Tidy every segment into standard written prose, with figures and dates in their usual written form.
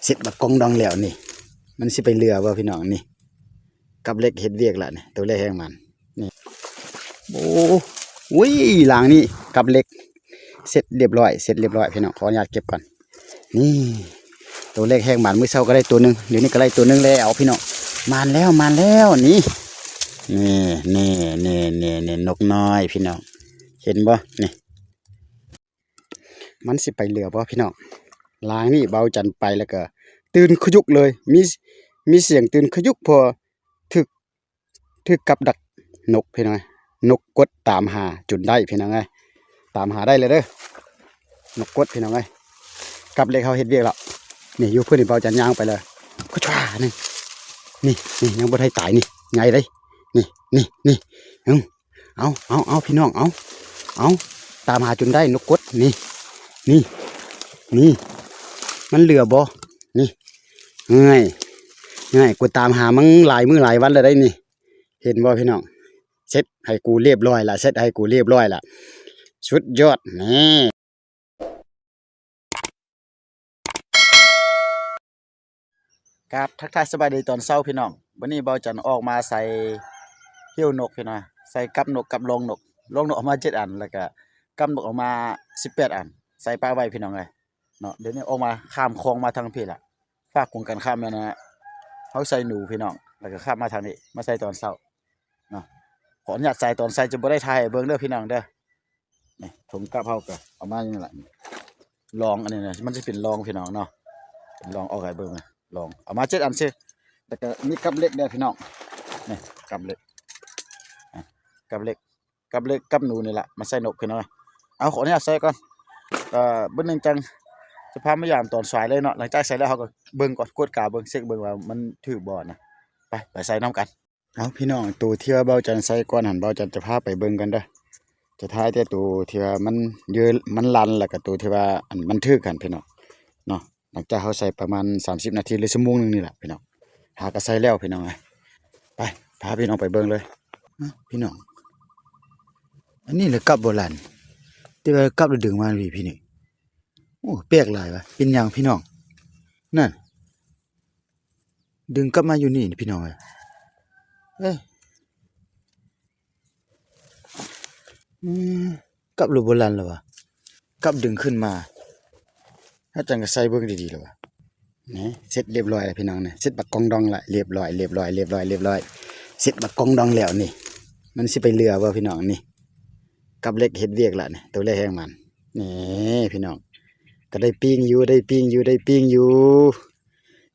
เสร็จบักกงดองแล้วนี่มันสิไปเรือว่าพี่น้องนี่กับเล็กเฮ็ดเวียกละนี่ตัวเล็กแห้งมันนี่โอ้อุ้ยหลังนี่กับเล็กเสร็จเรียบร้อยพี่น้องขออนุญาตเก็บก่อนนี่ตัวเล็กแห้งมันมื้อเช้าก็ได้ตัวนึงเดี๋ยวนี้ก็ได้ตัวนึงแล้วพี่น้องมันแล้วนี่นกน้อยพี่น้องเห็นบ่นี่มันสิไปเรือบ่พี่น้องล้างนี่เบาจันไปแล้วก็ตื่นขยุกเลยมีเสียงตื่นขยุกพอถึกกับดักนกพี่น้องนกกดตามหาจุดได้พี่น้องไงตามหาได้เลยเด้อนกกดพี่น้องไงกับเลยเขาเฮ็ดเวียกแล้วนี่อยู่เพื่อนเบาจันย่างไปเลยก็ชว้านี่ยังบ่ได้ตายนี่ไงได้นี่เอาพี่น้องเอาตามหาจนได้นกกดนี่มันเหลือบ่นี่ง่ายกูตามหามึงหลายมื้อหลายวันแล้วได้นี่เห็นบ่พี่น้องเสร็จให้กูเรียบร้อยละสุดยอดนี่ครับทักทายสบายดีตอนเช้าพี่น้องวันนี้เบาจันออกมาใส่เหี้ยวนกพี่น้องใส่กับนกกับรองนกออกมา7 อันแล้วก็กับนกออกมา18 อันใส่ปลาไว้พี่น้องเลยเนาะเดี๋ยวนี้ออกมาข้ามคลองมาทางพี่ละฝากกงกันข้ามเนี่ยนะเขาใส่หนูพี่น้องแล้วก็ข้ามมาทางนี้มาใส่ตอนเช้าเนาะขออนุญาตใส่ตอนใส่จะบ่ได้ถ่ายเบิ่งเด้อพี่น้องเด้อนี่ผมกับเฮาก็เอามาอย่างนี้แหละลองอันนี้นะมันจะเป็นลองพี่น้องเนาะลองเอาไว้เบิ่งนะลองเอามา7 อันซิแล้วก็มีกับเล็กเด้อพี่น้องนี่กับเล็กกับหนูนี่แหละมาใส่นกพี่น้องเอาขออนุญาตใส่ก่อนเบิ่งนึงจังจะพามายามตอนสายเลยเนาะหลังจากใส่แล้วเขาก็เบิ่งก่อนกดกาเบิ่งเช็คเบิ่งว่ามันถือบ่นะไปใส่น้ำกันเอาพี่น้องตัวที่ว่าเบาจันใส่ก่อนหันเบาจันจะพาไปเบิ่งกันเด้อจะท้ายแต่ตัวที่ว่ามันเยอะมันลันแล้วก็ตัวที่ว่าอันมันถือกันพี่น้องเนาะหลังจากเขาใส่ประมาณ30 นาทีหรือชั่วโมงนึงนี่แหละพี่น้องหาก็ใส่แล้วพี่น้องไปพาพี่น้องไปเบิ่งเลยพี่น้องอันนี้เลยกับโบราณที่ว่ากับดึงมาพี่นี่โอ้แปลกหลายวะเป็นอย่างพี่น้องนั่นดึงกลับมาอยู่นี่พี่น้องเอ้ยกับโบราณแล้ววะกับดึงขึ้นมาถ้าจังก็ใส่เบิ่งดีๆแล้ววะนี่เสร็จเรียบร้อยพี่น้องเนี่ยเสร็จบักกองดองละเรียบร้อยเสร็จบักกองดองแล้วนี่มันสิไปเรือว่าพี่น้องนี่กับเล็กเฮ็ดเวียกละนี่ตัวเล็กแห้งมันนี่พี่น้องก็ได้ปิ้งอยู่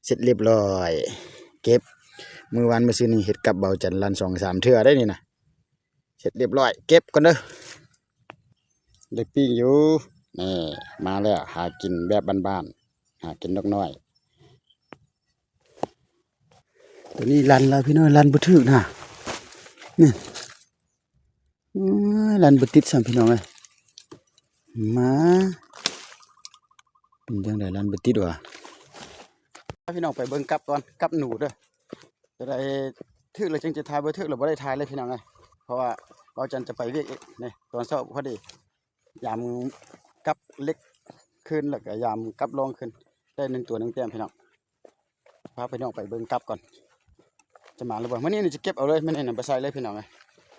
เสร็จเรียบร้อยเก็บมื้อวานมื้อซื่อนี้เฮ็ดกับเบาจันลัน2-3 เทื่อได้นี่นะเสร็จเรียบร้อยเก็บก่อนเด้อได้ปิ้งอยู่นี่มาแล้วหากินแบบบ้านๆหากินนกน้อยตัวนี้ลันแล้วพี่น้องลันบ่ถึกนะนี่ลันบ่ติดซ้ํพี่น้องเอ้ยมาเป็นจังได๋ลันบ่ติดวะพี่น้องไปเบิ่งกับก่อนกับหนูเด้อจะได้ถึกแล้วจังจะถ่ายบ่ถึกแล้วบ่ได้ถ่ายเลยพี่น้องเอ้ยเพราะว่าเบาจันจะไปเวียกอีกนี่ตอนเช้าพอดียามกับเล็กขึ้นแล้วก็ยามกับรองขึ้นได้1 ตัว1 แต้มพี่น้องพาพี่น้องไปเบิ่งกับก่อนจะมาหรือบ่มื้อนี้นี่จะเก็บเอาเลยมื้อนี้น่ะไปใส่เลยพี่น้องเอ้ย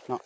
เนาะ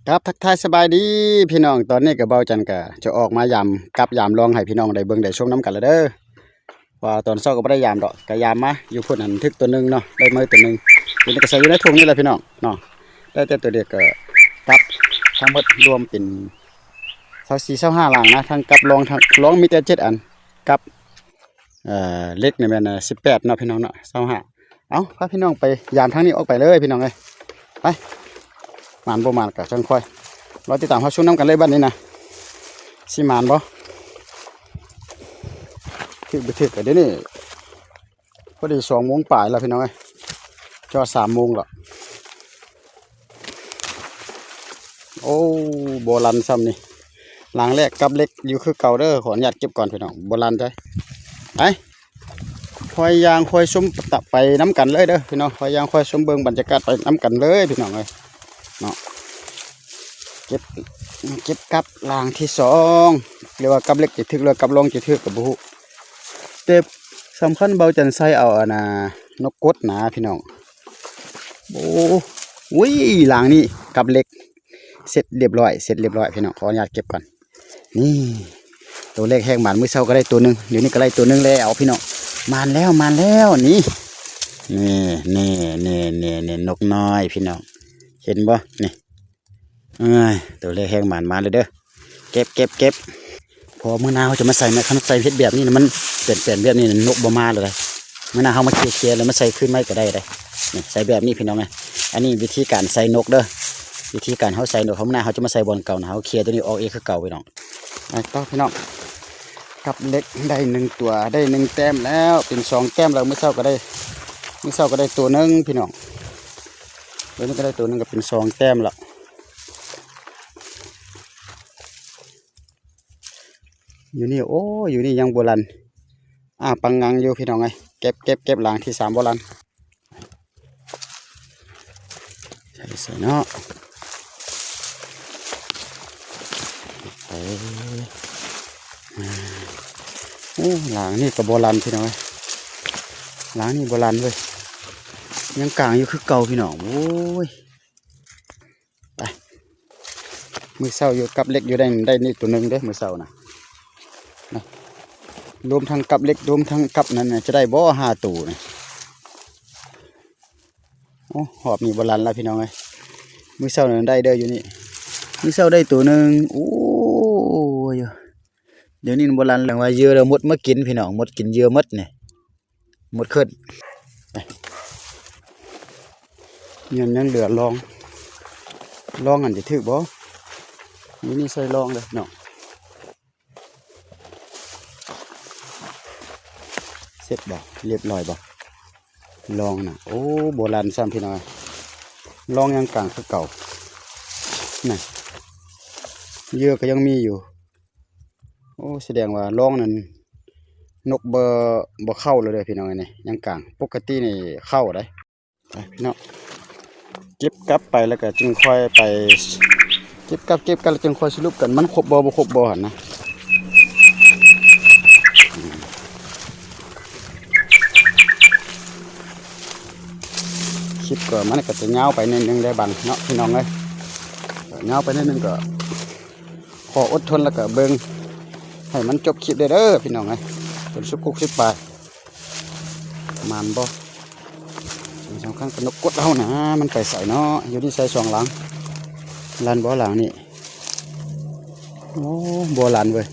ครับทักทายสบายดีพี่น้องตอนนี้ก็เบาจันก็จะออกมายามกับยามลองให้พี่น้องได้เบิ่งได้ชมน้ำกันแล้วเด้อว่าตอนเช้าก็บ่ได้ยามดอกก็ยามมาอยู่พุ่นอันทึกตัวนึงเนาะได้มื้อตัวนึงนี่ก็ใส่อยู่ในถุงนี่แหละพี่น้องเนาะได้แต่ตัวเดียวก็กับทั้งหมดรวมเป็น24-25หลังนะทั้งกับลองมีแต่7 อันกับเล็กนี่แม่น18เนาะพี่น้องเนาะ25เอาพาพี่น้องไปยามทางนี้ออกไปเลยพี่น้องเอ้ยไปมานบ่มานก็จังค่อยรอติดตามเฮาชมน้ำกันเลยบัดนี้นะสิมานบ่ ถือไปถือกันเดี๋ยวนี้พอดี2 โมงปลายแล้วพี่น้องเอ้ยจอ3 โมงแล้วโอ้โบราณซ้ำนี่หลังแรกกับเล็กอยู่คือเก่าเด้อขออนุญาตเก็บก่อนพี่น้องโบราณใจไปคอยยางคอยชมตะไปน้ำกันเลยเด้อพี่น้องคอยยางคอยชมเบิ่งบรรยากาศไปน้ำกันเลยพี่น้องเอ้ยเนาะเก็บกับหลังที่2เรียกว่ากับเล็กจะถึกหรือกับรองจะถึกกับบุหุแต่สำคัญเบาจันไซเอาอะนะนกกดหนาพี่น้องโอ้อุ้ยหลังนี่กับเล็กเสร็จเรียบร้อยพี่น้องขออนุญาตเก็บก่อนนี่ตัวเลขแห้งหมานมื้อเช้าก็ได้ตัวหนึ่งเดี๋ยวนี้ก็ได้ตัวหนึ่งแล้วพี่น้องมานแล้วนี่นี่นกน้อยพี่น้องเห็นบ่นี่ตัวเลขแห้งหมานมาเลยเด้อเก็บพอมื้อหน้าเขาจะมาใส่แม่คันใส่เพชรแบบนี้นะมันเปลี่ยนแบบนี้นกบ่มาเลยมื้อหน้าเขามาเคลียร์แล้วมาใส่ขึ้นไม้ก็ได้เลยนี่ใส่แบบนี้พี่น้องไงอันนี้วิธีการใส่นกเด้อวิธีการเขาใส่นกเขาหน้าเขาจะมาใส่บอลเก่านะเขาเคลียร์ตัวนี้ออกเองคือเก่าพี่น้องต่อพี่น้องกับเล็กได้1 ตัวได้1 แต้มแล้วเป็น2 แต้มแล้วเมื่อเช้าก็ได้ตัวหนึ่งพี่น้องตัวนี้ก็ได้ตัวหนึ่งก็เป็น2 แต้มแล้วอยู่นี่โอ้อยู่นี่ยังโบราณปังงังอยู่พี่น้องไงเก็บหลังที่3โบราณใส่เนาะโอ้หลังนี่กับโบราณพี่น้องหลังนี่โบราณเลยยังกลางอยู่คือเก่าพี่น้องโอ้ยไปมือเศร้าอยู่กับเล็กอยู่ได้นี่ตัวหนึ่งเด้มือเศร้านะรวมทั้งกับเล็กรวมทั้งกับนั้นจะได้บ่5 ตัวนะโอ้หอบมีโบราณแล้วพี่น้องไงมือเศร้านั้นได้เด้ออยู่นี่มือเศร้าได้ตัวหนึ่งโอ้ยเดี๋ยวนี้โบราณเรื่องว่าเยื่อเราหมดมากินพี่น้องหมดกินเยื่อมดเนี่ยหมดขึ้นยังเหลือลองอันจะถือบ่นี่ใส่ลองเลยเนาะเสร็จบ่เรียบร้อยบ่ลองนะโอ้โบราณซ้ำพี่น้องลองยังกลางคือเก่าน่ะเยื่อก็ยังมีอยู่โอ้แสดงว่าลองนั้นนกบ่เข้าเลยพี่น้องนี่ยังกลางปกตินี่เข้าได้พี่น้องเก็บกลับไปแล้วก็จึงค่อยไปเก็บกันแล้วจึงค่อยสรุปกันมันครบบ่ครบบ่หั่นนะคลิปก็มันก็จะเงาไปนิดนึงได้บังเนาะพี่น้องเอ้ยเงาไปนิดนึงก็ขออดทนแล้วก็เบิ่งให้มันจบคลิปได้เด้อพี่น้องเอ้ยจนสุกุกสุดปลายมันบ่สำคัญกับนกกดเอานะมันไปใส่เนาะอยู่ที่ใส่2 หลังลันบ่หลังนี่โอ้บ่ลันเว้ย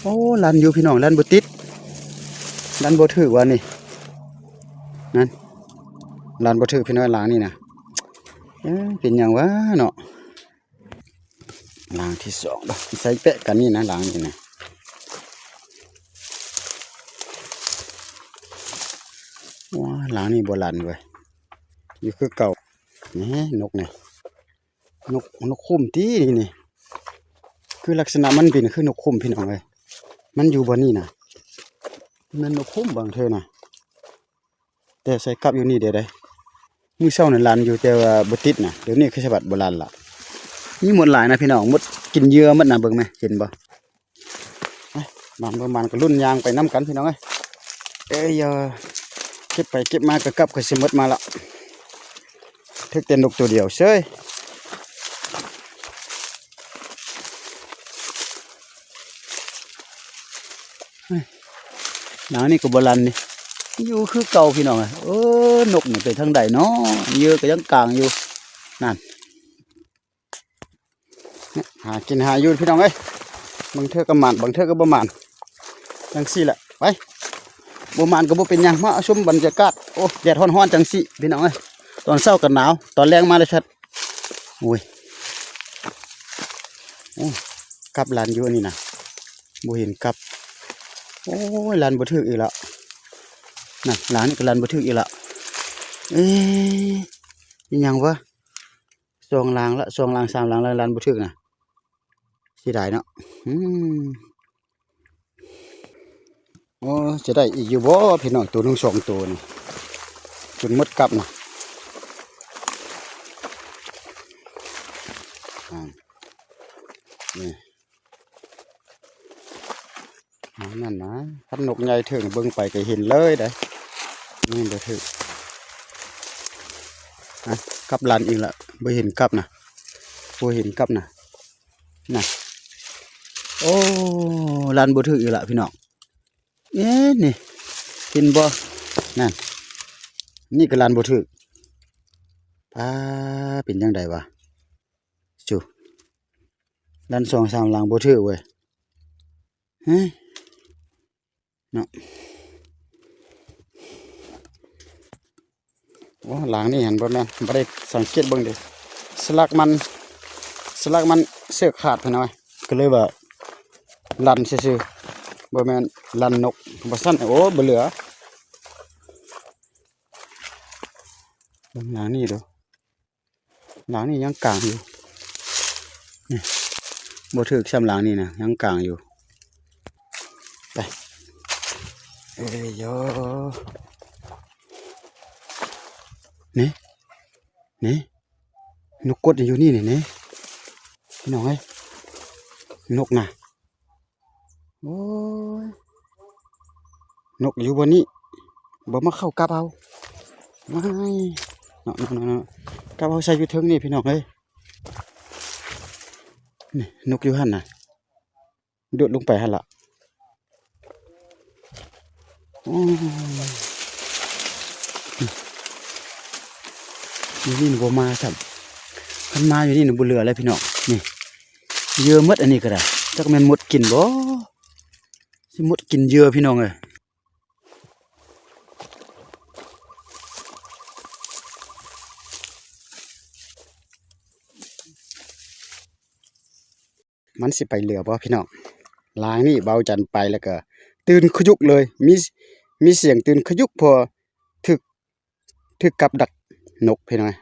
โอ้ลันอยู่พี่น้องลันบ่ติดลันบ่ถือว่านี่นั่นลันบ่ถือพี่น้องหลังนี่นะเป็นอย่างวะเนาะหลังที่2บ่ใส่แปะกันนี่นะหลังนี่นะว้าหลังนี่บ่ลันเว้ยอยู่คือเก่านี่นกนี่นกคุ้มตีนี่คือลักษณะมันเป็นคือนกคุ้มพี่น้องเลยมันอยู่บนนี่นะมันนกคุ้มบางเธอนะแต่ใส่กับอยู่นี่เดี๋ยวได้มือเศร้าเนี่ยลันอยู่แต่ว่าบติดนะเดี๋ยวนี้คือฉบับโบราณละนี่หมดหลายนะพี่น้องหมดกินเยอะมัดนะเบิ่งไหมเห็นบ่ประมาณก็รุ่นยางไปน้ำกันพี่น้องเอ้ยเก็บไปเก็บมากระกับก็สิหมดมาละทึกแต่นกตัวเดียวเซ้ยหนานี่ก็โบราณนี่อยู่คือเก่าพี่น้องนกนี่ไปทางใดเนาะเยอะก็ยังกลางอยู่นั่นหากินหาอยู่พี่น้องบางเทื่อก็หมานบางเทื่อก็บ่หมานจังสี่แหละไปบ่หมานก็บ่เป็นหยังมาชมบรรยากาศโอ้แดดร้อนๆจังสี่พี่น้องตอนเช้าก็หนาวตอนแรงมาเลยชัดโอ้ยกับลานอยู่นี่นะบ่เห็นกับ โอ้ยลันบ่ถึกอีกแล้วน่ะหลานนี่ก็ลันบ่ถึกอีกแล้วเอ๊ะอีหยังวะสองลางละสองลางสามลางแล้วลันบ่ถึกน่ะสิได้เนาะอืมโอ้จะได้อีกอยู่บ่พี่น้องตัวหนึงสองตัวนี่จนหมดกับน่ะอ่านี่เอานั่นนะพันนกใหญ่ถึงเบิ่งไปก็เห็นเลยได้นี่บ่ถึกอ่ะกับลันอีกละบ่เห็นกับน่ะบ่เห็นกับน่ะน่ะโอ้ลันบ่ถึกอีกละพี่น้องเอ๊ะนี่เห็นบ่นั่นนี่ก็ลันบ่ถึกป้าเป็นจังไดวะจูลันสองสามหลังบ่ถึกเว้ยเฮ้ยเนาะโอ้หลังนี่เห็นบ่แม่นบ่ได้สังเกตเบิ่งเด้สลักมันเสือกขาดไปหน่อยก็เลยว่าลันซื่อๆบ่แม่นลันนกบ่ซั่นโอ้บ่เหลือเบิ่งหลังนี่ดูหลังนี่ยังกลางอยู่นี่บ่ถึกซ้ำหลังนี่นะยังกลางอยู่ไปเอ้ยโยนี่นี่นกกดอยู่นี่นี่พี่น้องเอ้ยนกน่ะโอ้ยนกอยู่บนนี้บ่มาเข้ากับเอาไม่เนาะกับเอาใส่อยู่เทิงนี่พี่น้องเอ้ยนี่นกอยู่หั่นน่ะโดดลงไปหั่นล่ะโอ้ยนี่บ่มาครับคันมาอยู่นี่บ่เหลือแล้วพี่น้องนี่เยอะหมดอันนี้ก็ได้จักแม่นหมดกินบ่สิหมดกินเยอะพี่น้องเอ้ยมันสิไปเหลือบ่พี่น้องลางนี่เบาจันไปแล้วก็ตื่นขยุกเลยมีเสียงตื่นขยุกพอถึกกับดักนกพี่น้อง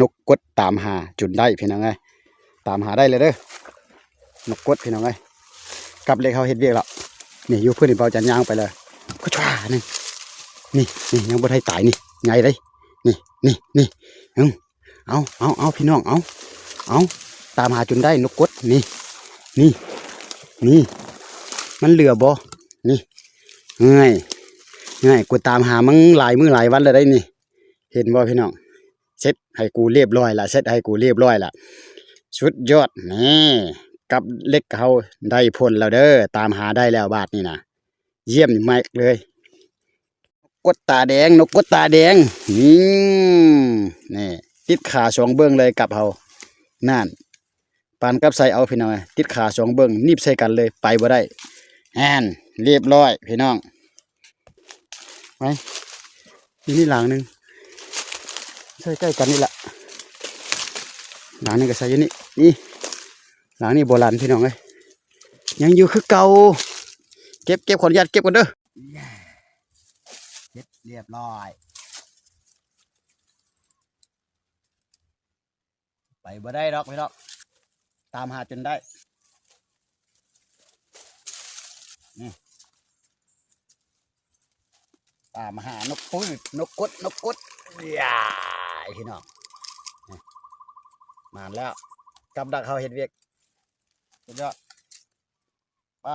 นกกดตามหาจนได้พี่น้องเอ้ยตามหาได้เลยเด้อนกกดพี่น้องเอ้ยกับเล็กเขาเฮ็ดเวียกแล้วนี่อยู่เพื่อนเบาจันย่างไปเลยก็ช่านี่ยังบ่ได้ตายนี่ไงเลยนี่เอาพี่น้องเอาตามหาจนได้นกกดนี่มันเหลือบ่นี่ง่ายกูตามหามึงหลายมื้อหลายวันแล้วได้นี่เห็นบ่พี่น้องเสร็จให้กูเรียบร้อยละสุดยอดนี่กับเล็กเขาได้ผลแล้วเด้อตามหาได้แล้วบาทนี่นะเยี่ยมมากเลยกดตาแดงนกกดตาแดงนี่ติดขาสองเบื้องเลยกับเขานั่นปานกับใส่เอาพี่น้องติดขาสองเบื้องนีบใส่กันเลยไปบ่ได้แอนเรียบร้อยพี่น้องไปนี่หลังหนึ่งใส่ใกล้กันนี่แหละหลังนี้ก็ใส่อยู่นี่หลังนี้โบราณพี่น้องเลยยังอยู่คือเก่าเก็บขออนุญาตเก็บก่อนเด้อเก็บเรียบร้อยไปบ่ได้ดอกพี่น้องตามหาจนได้นี่ตามหานกปุ้ยนกกดอย่าพี่น้องมาแล้วกับดักเขาเห็ดเวียกสุดยอดไป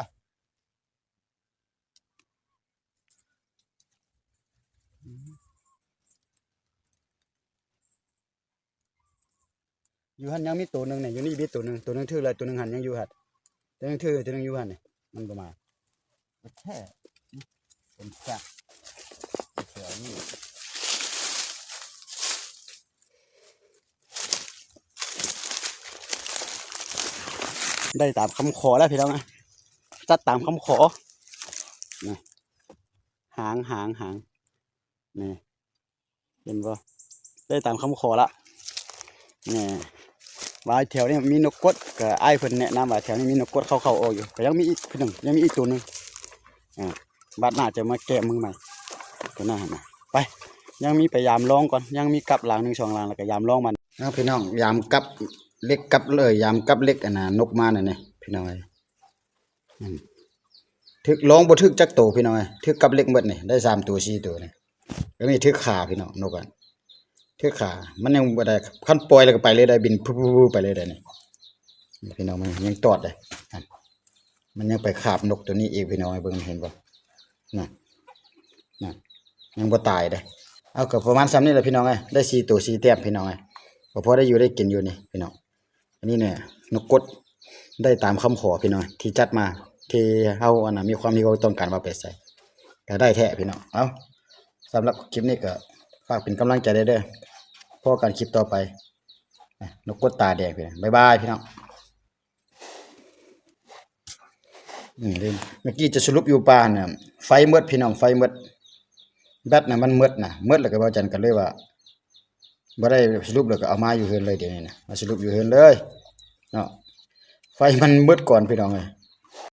อยู่หันยังมีตัวหนึ่งเนี่ยอยู่นี่มีตัวหนึ่งถือเลยตัวหนึ่งหันยังอยู่หัดตัวหนึ่งถือตัวหนึ่งอยู่หันเนี่ยมันประมาณแค่เป็นแค่เสือนี่ได้ตามคำขอแล้วพี่น้องนะจัดตามคำขอนี่หางนี่เห็นป่ได้ตามคำขอละนี่ว่าแถวนี้มีนกกดกับไอ้เพิ่นแนะนำว่าแถวนี้มีนกกดเข้าออกอยู่แต่ยังมีอีกพี่น้องยังมีอีกตัวหนึ่ง บัดหน้าจะมาแกะมึงใหม่ตัวหน้ามาไปยังมีไปยามลองก่อนยังมีกับหลัง1 2หลังแล้วก็ยามลองมันเอาพี่น้องยามกับเล็กกับเลยยามกับเล็กอันน่ะนกมาน่ะนี่พี่น้องเอ้ยถึกลองบ่ถึกจักโตพี่น้องเอ้ยถึกกับเล็กหมดนี่ได้3ตัว4ตัวนี่แล้วมีถึกขาพี่น้องนกอ่ะถึกขามันยังบ่ได้คันปล่อยแล้วก็ไปเลยได้บินปุ๊บๆไปเลยได้นี่พี่น้องมันยังตอดได้มันยังไปคาบนกตัวนี้อีกพี่น้องเบิ่งเห็นบ่นั่นยังบ่ตายเด้เอาก็ประมาณซ้ำนี่แหละพี่น้องเอ้ยได้4ตัว4แต้มพี่น้องเอ้ยก็พอได้อยู่ได้กินอยู่นี่พี่น้องอันนี้เนี่ยนกกดได้ตามคำขอพี่น้องที่จัดมาที่เฮาอันน่ะมีความที่เขาต้องการว่าไปใส่ก็ได้แท้พี่น้องเอาสำหรับคลิปนี้ก็ฝากเป็นกำลังใจเด้อพอกันคลิปต่อไปนกกดตาแดงพี่น้องบ๊ายบายพี่น้องเล่นเมื่อกี้จะสรุปอยู่ป่าเนี่ยไฟมืดพี่น้องไฟมืดแบตน่ะมันมืดแล้วก็บ่จันกันเลยว่าบ่ได้สรุปแล้วก็เอามาอยู่เฮือนเลยเดี๋ยวนี้นะมาสรุปอยู่เฮือนเลยเนาะไฟมันมืดก่อนพี่น้องเอ้ย